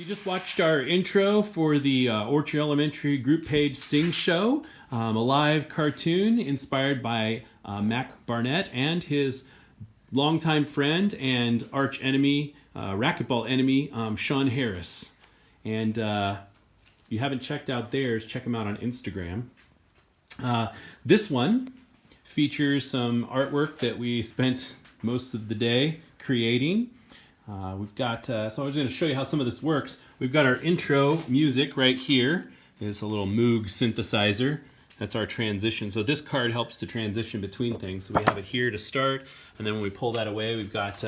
You just watched our intro for the Orchard Elementary group page Sing Show, a live cartoon inspired by Mac Barnett and his longtime friend and arch enemy, racquetball enemy, Shawn Harris. And if you haven't checked out theirs, check them out on Instagram. This one features some artwork that we spent most of the day creating. We've got, so I was going to show you how some of this works. We've got our intro music right here. It's a little Moog synthesizer. That's our transition. So this card helps to transition between things. So we have it here to start, and then when we pull that away, we've got,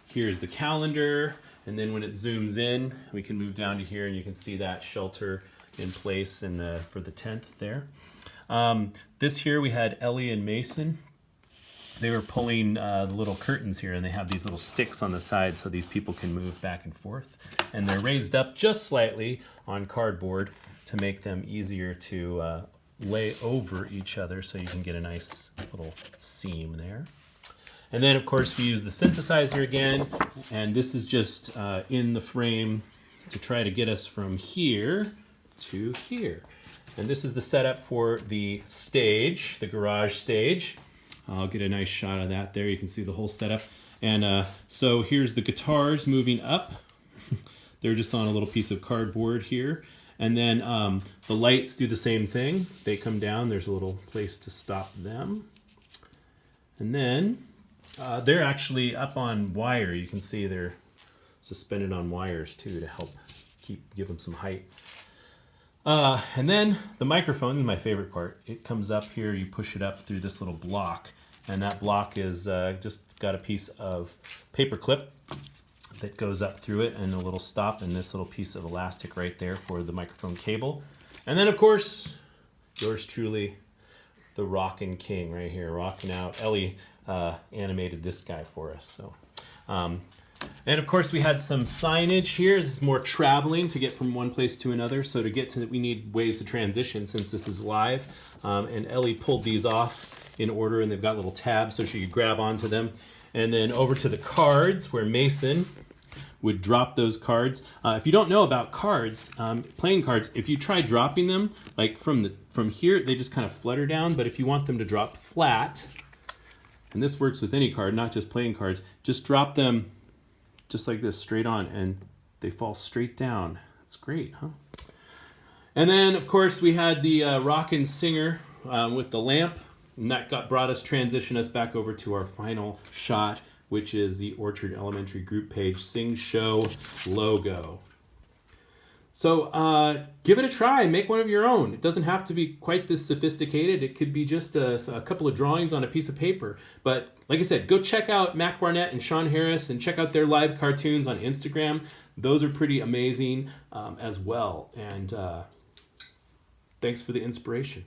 here's the calendar, and then when it zooms in, we can move down to here, and you can see that shelter in place for the 10th there. This here, we had Ellie and Mason. They were pulling the little curtains here, and they have these little sticks on the side so these people can move back and forth. And they're raised up just slightly on cardboard to make them easier to lay over each other so you can get a nice little seam there. And then, of course, we use the synthesizer again, and this is just in the frame to try to get us from here to here. And this is the setup for the stage, the garage stage. I'll get a nice shot of that there. You can see the whole setup. And so here's the guitars moving up. They're just on a little piece of cardboard here. And then the lights do the same thing. They come down. There's a little place to stop them. And then they're actually up on wire. You can see they're suspended on wires too to help give them some height. And then the microphone is my favorite part. It comes up here, you push it up through this little block, and that block is just got a piece of paper clip that goes up through it and a little stop and this little piece of elastic right there for the microphone cable. And then, of course, yours truly, the Rockin' King right here, rocking out. Ellie animated this guy for us. So. And of course we had some signage here. This is more traveling to get from one place to another. So to get to, we need ways to transition since this is live. And Ellie pulled these off in order, and they've got little tabs so she could grab onto them. And then over to the cards where Mason would drop those cards. If you don't know about cards, playing cards, if you try dropping them, like from here, they just kind of flutter down. But if you want them to drop flat, and this works with any card, not just playing cards, just drop them just like this, straight on, and they fall straight down. That's great, huh? And then, of course, we had the Rockin' Singer with the lamp, and that brought us, transition us back over to our final shot, which is the Orchard Elementary group page Sing Show logo. So give it a try. Make one of your own. It doesn't have to be quite this sophisticated. It could be just a couple of drawings on a piece of paper. But like I said, go check out Mac Barnett and Shawn Harris and check out their live cartoons on Instagram. Those are pretty amazing as well. And thanks for the inspiration.